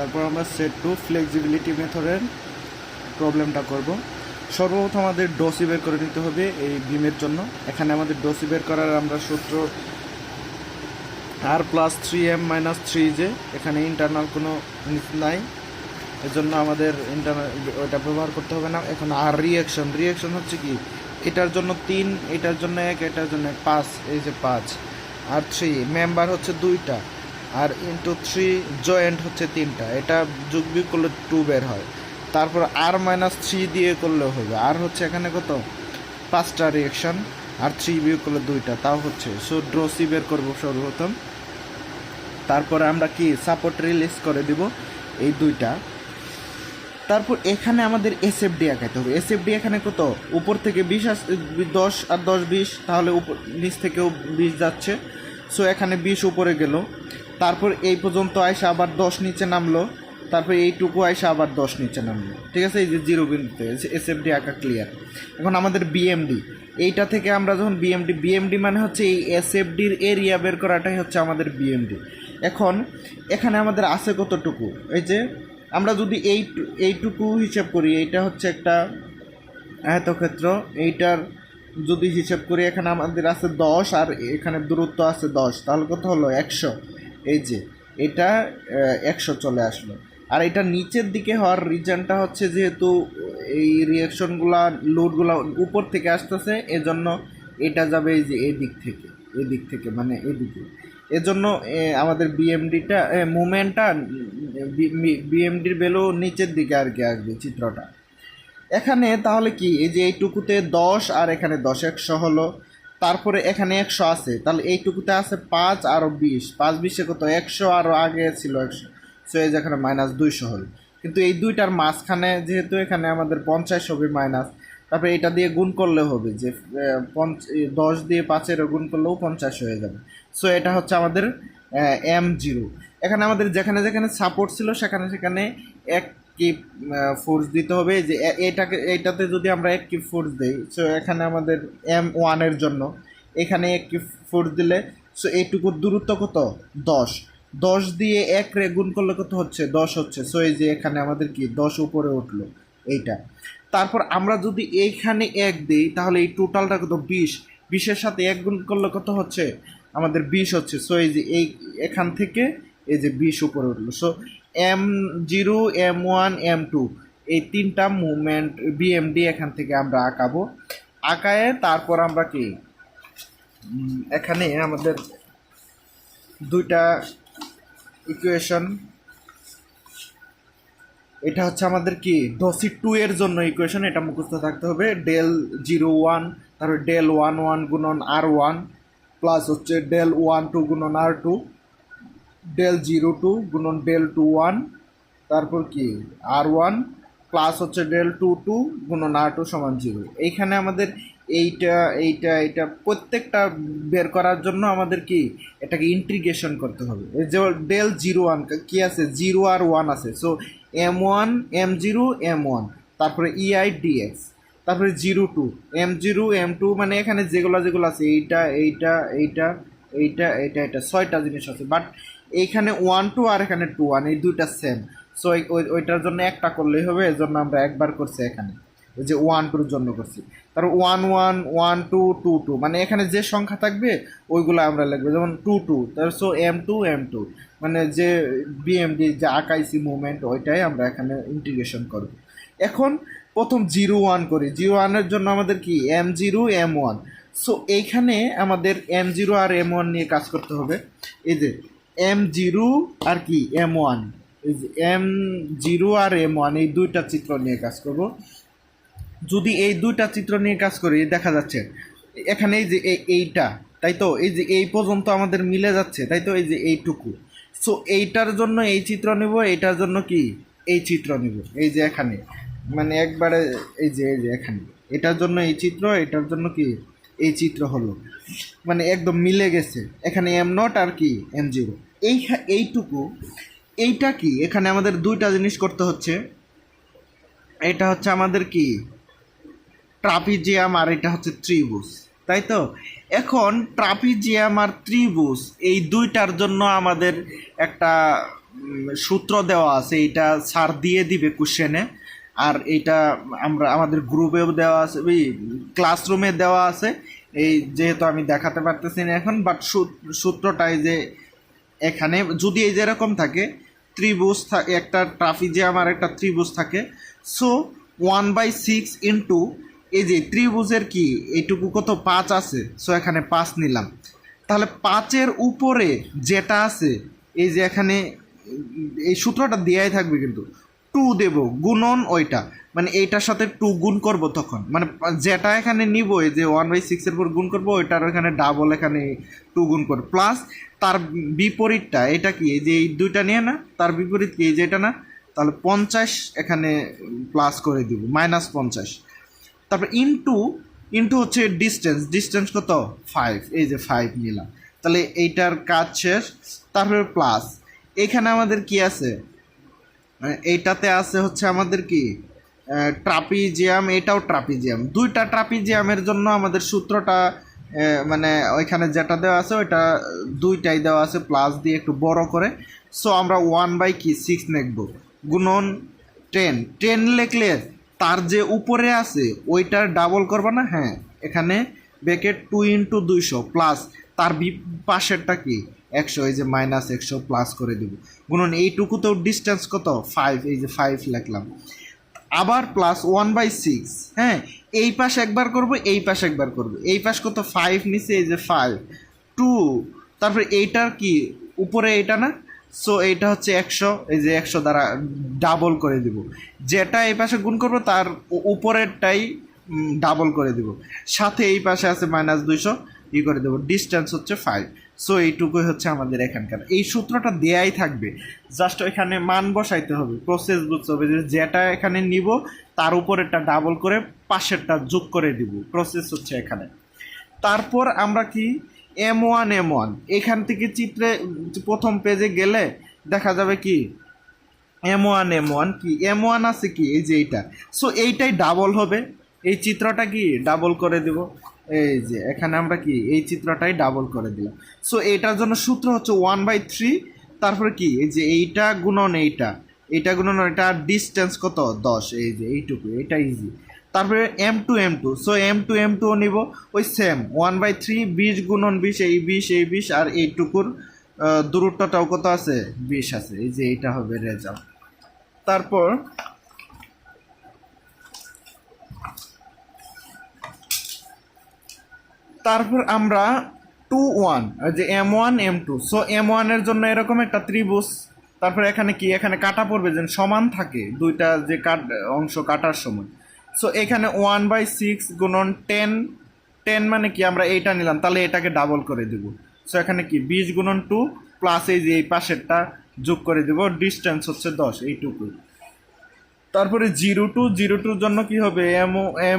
তারপর আমরা set two flexibility মেথডের প্রবলেমটা করব। সর্বপ্রথম আমাদের ডসি বের করে নিতে হবে এই বিমের জন্য। এখানে আমাদের ডসি বের করার আমরা সূত্র r+3m-3j, এখানে ইন্টারনাল কোনো নাই, এজন্য আমাদের ইন্টারনাল ওইটা ব্যবহার করতে হবে না। এখন আর রিয়াকশন হচ্ছে কি, এটার জন্য 3, এটার জন্য 1, এটার জন্য 5, এই যে 5, আর 3 মেম্বার হচ্ছে 2টা, আর ইন্টু 3 জয়েন্ট হচ্ছে 3টা, এটা যোগ বিয়োগ করলে 2 বের হয়। তারপর r-3 দিয়ে করলেও হবে, আর হচ্ছে এখানে কত 5টা রিয়াকশন, আর 3 বিয়োগ করলে 2টা, তাও হচ্ছে। সো ড্রসি বের করবো সর্বপ্রথম। তারপরে আমরা কি সাপোর্ট রিলিজ করে দিব এই 2টা। তারপর এখানে আমাদের এসএফডি আঁকাইতে হবে। এসএফডি এখানে কত, উপর থেকে 20 10 আর 10 20, তাহলে উপর নিচ থেকেও 20 যাচ্ছে। সো এখানে 20 উপরে গেল, তারপর এই পর্যন্ত আইসা আবার 10 নিচে নামলো, তারপর এইটুকু আইসা আবার 10 নিচে নামলো, ঠিক আছে। এই যে 0 বিন্দুতে এসএফডি আঁকা ক্লিয়ার। এখন আমাদের বিএমডি, এইটা থেকে আমরা যখন বিএমডি মানে হচ্ছে এই এসএফডির এরিয়া বের করাটাই হচ্ছে আমাদের বিএমডি। এখন এখানে আমাদের আছে কতটুকু, এই যে আমরা যদি এইটুকু হিসাব করি, এইটা হচ্ছে একটা আয়তক্ষেত্র, এইটার যদি হিসাব করি এখানে আমাদের আছে 10, আর এখানে দূরত্ব আছে 10, তাহলে কত হলো 100। এই যে এটা 100 চলে আসলো। আর এটা নিচের দিকে হওয়ার রিজনটা হচ্ছে যেহেতু এই রিয়াকশনগুলা লোডগুলা উপর থেকে আসতেছে, এজন্য এটা যাবে এই যে এদিক থেকে মানে এদিকে। এজন্য আমাদের বিএমডিটা মুভমেন্টটা বিএমডির ভ্যালু নিচের দিকে আর কি আসবে চিত্রটা। এখানে তাহলে কি, এই যে এইটুকুতে 10 আর এখানে 10, 100 হলো। তারপরে এখানে 100 আছে, তাহলে এইটুকুতে আছে 5 আর 20, 5 20 কত 100, আরও আগে ছিল 100। সো এই যে এখানে -200 হলো। কিন্তু এই দুইটার মাঝখানে যেহেতু এখানে আমাদের 50 হবে মাইনাস, তারপরে এটা দিয়ে গুণ করলে হবে যে 10 দিয়ে 5-এর গুণ করলেও 50 হয়ে যাবে। সো এটা হচ্ছে আমাদের M0। এখানে আমাদের যেখানে যেখানে সাপোর্ট ছিল সেখানে এক কিপ ফোর্স দিতে হবে। যে এইটাতে যদি আমরা এক কিপ ফোর্স দিই, সো এখানে আমাদের M1 এর জন্য এখানে এক কিপ ফোর্স দিলে, সো এইটুকুর দূরত্ব কত 10, 10 দিয়ে 1 রে গুণ করলে কত হচ্ছে 10 হচ্ছে। সো এই যে এখানে আমাদের কি 10 উপরে উঠলো এইটা। তারপর আমরা যদি এইখানে 1 দিই, তাহলে এই টোটালটা কত 20, 20-এর সাথে 1 গুণ করলে কত হচ্ছে আমাদের 20 হচ্ছে। সো এই যে এখান থেকে এই যে 20 উপরে উঠলো। সো M0, M1, M2 এই 3টা মুভমেন্ট বিএমডি এখান থেকে আমরা আঁকাবো। আঁকায়ে তারপর আমরা কি এখানে আমাদের 2টা ইকুয়েশন, এটা হচ্ছে আমাদের কি ডসি 2 এর জন্য ইকুয়েশন, এটা মুখস্থ থাকতে হবে। del01 তারপর del11 গুণন r1 প্লাস হচ্ছে del12 গুণন r2, del02 গুণন del21, তারপর কি r1 প্লাস হচ্ছে del22 গুণন r2 সমান 0। এইখানে আমাদের এইটা প্রত্যেকটা বের করার জন্য আমাদের কি এটাকে ইন্টিগ্রেশন করতে হবে। যে del01 কি আছে 0 আর 1 আছে, সো m1 m0 m1, তারপরে ei dx, তারপরে 02 m0 m2, মানে এখানে যেগুলো আছে এইটা 6টা জিনিস আছে। বাট এইখানে 1 2 আর এখানে 2 1, এই দুইটা সেম। সো ওইটার জন্য একটা করলেই হবে, এজন্য আমরা একবার করছি এখানে, ওই যে 1 2-র জন্য করছি। তারপর 1 1 1 2 2 2, মানে এখানে যে সংখ্যা থাকবে ওইগুলো আমরা লিখবো, যেমন 2 2। তারপর সো m2 মানে যে বিএমডি যে আঁকাইছি মুভমেন্ট, ওইটাই আমরা এখানে ইন্টিগ্রেশন করব। এখন প্রথম 0 1 করি। 0 1 এর জন্য আমাদের কি m0 m1। সো এইখানে আমাদের m0 আর m1 নিয়ে কাজ করতে হবে। এই যে m0 আর কি m1, এই যে m0 আর m1 এই দুইটা চিত্র নিয়ে কাজ করব। যদি এই দুইটা চিত্র নিয়ে কাজ করি, দেখা যাচ্ছে এখানে এই যে এইটা, তাই তো এই যে এই পর্যন্ত আমাদের মিলে যাচ্ছে, তাই তো এই যে এইটুকু। সো এইটার জন্য এই চিত্র নেব, এইটার জন্য কি এই চিত্র নেব। এই যে এখানে মানে একবারে এই যে এখানে এটার জন্য এই চিত্র, এটার জন্য কি এই চিত্র হলো, মানে একদম মিলে গেছে। এখানে m0 আর কি m0, এইটুকু। এইটা কি এখানে আমাদের দুইটা জিনিস করতে হচ্ছে। এটা হচ্ছে আমাদের কি ট্রাপিজিয়াম, আর এটা হচ্ছে ত্রিভুজ, তাই তো। এখন ট্রাপিজিয়াম আর ত্রিভুজ এই দুইটার জন্য আমাদের একটা সূত্র দেওয়া আছে, এটা স্যার দিয়ে দিবে কোশ্চেনে, আর এটা আমরা আমাদের গ্রুপেও দেওয়া আছে, ওই ক্লাসরুমে দেওয়া আছে। এই যেহেতু আমি দেখাতে পারতেছি না এখন, বাট সূত্রটাই যে এখানে যদি এই যেরকম থাকে ত্রিভুজ একটা ট্রাপিজিয়াম আর একটা ত্রিভুজ থাকে, সো 1/6 ইন্টু এই যে ত্রিভুজের কি এইটুকু কত 5 আছে, সো এখানে 5 নিলাম। তাহলে 5-এর উপরে যেটা আছে এই যে এখানে এই সূত্রটা দেয়াই থাকবে, কিন্তু 2 দেব গুণন ওইটা, মানে এইটার সাথে 2 গুণ করব তখন, মানে যেটা এখানে নিব এই যে 1/6 এর উপর গুণ করবো ওইটার এখানে ডাবল এখানে 2 গুণ করব, প্লাস তার বিপরীতটা এটা কি এই যে এই দুইটা নিয়ে না, তার বিপরীত কি এই যে এটা না, তাহলে 50 এখানে প্লাস করে দিব -50। তারপর ইনটু ইনটু হচ্ছে ডিস্টেন্স কত 5, এই যে 5 নিলাম, তাহলে এইটার কাজ শেষ। তারপরে প্লাস এখানে আমাদের কি আছে, এইটাতে আছে হচ্ছে আমাদের কি ট্রাপিজিয়াম, এটাও ট্রাপিজিয়াম, দুইটা ট্রাপিজিয়ামের জন্য আমাদের সূত্রটা মানে ওইখানে যেটা দেওয়া আছে ওইটা দুইটাই দেওয়া আছে প্লাস দিয়ে একটু বড় করে। সো আমরা 1/6 লিখব গুণন 10 লিখলে তার যে উপরে আছে ওইটার ডাবল করবা না, হ্যাঁ এখানে ব্র্যাকেট 2 × 200 প্লাস তার পাশেরটা কি 100, এই যে -100 প্লাস করে দিব গুণন এইটুকুতেও ডিস্টেন্স কত 5, এই যে 5 লিখলাম, আবার প্লাস 1/6, হ্যাঁ এই পাশ একবার করব এই পাশ একবার করব, এই পাশ কত 5 নিচে এই যে 5 2, তারপরে এইটার কি উপরে এইটা না, সো এইটা হচ্ছে 100, এই যে 100 দ্বারা ডাবল করে দিব, যেটা এই পাশে গুণ করব তার উপরেরটাই ডাবল করে দিব, সাথে এই পাশে আছে -200 ই করে দেবো, ডিস্টেন্স হচ্ছে 5। সো এইটুকুই হচ্ছে আমাদের এখানকার, এই সূত্রটা দেয়াই থাকবে, জাস্ট এখানে মান বসাইতে হবে, প্রসেস বুঝতে হবে, যেটা এখানে নিব তার উপরেরটা ডাবল করে পাশেরটা যোগ করে দিব, প্রসেস হচ্ছে এখানে। তারপর আমরা কি M1 এখান থেকে চিত্রে প্রথম পেজে গেলে দেখা যাবে কি M1 কি M1 আছে কি এই যে এইটা, সো এইটাই ডাবল হবে, এই চিত্রটা কি ডাবল করে দিব, এই যে এখানে আমরা কি এই চিত্রটাই ডাবল করে দিলাম। সো এইটার জন্য সূত্র হচ্ছে 1/3, তারপরে কি এই যে এইটা গুণন এইটা গুণন এটা, ডিস্টেন্স কত 10, এই যে এইটুকু, এটা ইজি। তারপরে M2 সো M2 নিব ওই সেম 1/3, 20 গুণন 20, এই 20 আর এইটুকুর দূরত্বটাও কত আছে 20 আছে, এই যে এইটা হবে রেজাল্ট। তারপর আমরা 2-1 যে M1 M2, সো M1 এর জন্য এরকম একটা ত্রিভুজ, তারপর এখানে কি এখানে কাটা পড়বে যেন সমান থাকে দুইটা যে অংশ কাটার সময়, সো এখানে 1/6 গুণন 10 মানে কি আমরা এইটা নিলাম, তাহলে এটাকে ডাবল করে দিব, সো এখানে কি 20 গুণন 2 প্লাস এই যে এই পাশেরটা যোগ করে দিব, ডিস্টেন্স হচ্ছে 10, এইটুকু। তারপরে 0-2 জন্য কি হবে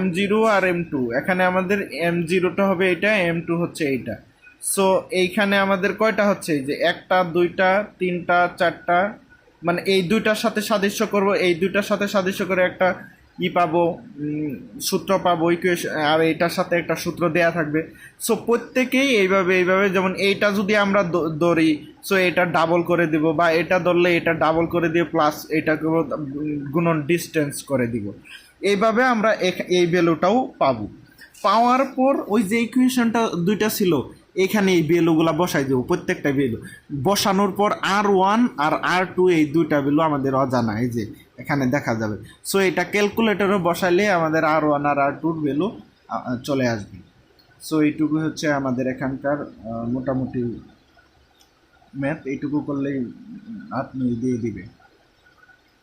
M0 আর M2, এখানে আমাদের M0টা হবে এটা, M2 হচ্ছে এইটা, সো এইখানে আমাদের কয়টা হচ্ছে এই যে 1টা 2টা 3টা 4টা, মানে এই দুইটার সাথে সাদৃশ্য করব, এই দুইটার সাথে সাদৃশ্য করে একটা পাবো সূত্র পাবো ইকুয়েশন, আর এইটার সাথে একটা সূত্র দেয়া থাকবে। সো প্রত্যেকেই এইভাবে যেমন এইটা যদি আমরা ধরি সো এটা ডাবল করে দিব, বা এটা ধরলে এটা ডাবল করে দিয়ে প্লাস এটা গুণন ডিস্টেন্স করে দিব, এইভাবে আমরা এই ভ্যালুটাও পাবো। পাওয়ার পর ওই যে ইকুয়েশনটা দুইটা ছিল এখানে এই ভ্যালুগুলা বসাই দেবো, প্রত্যেকটা ভ্যালু বসানোর পর R1 আর R2 এই দুইটা ভ্যালু আমাদের অজানা, এই যে এখানে দেখা যাবে, সো এটা ক্যালকুলেটরে বসাইলে আমাদের R1 আর R2 ভ্যালু চলে আসবে। সো এইটুকু হচ্ছে আমাদের এখানকার মোটামুটি ম্যাথ, এইটুকু করলেই আপনি দিয়ে দিবে।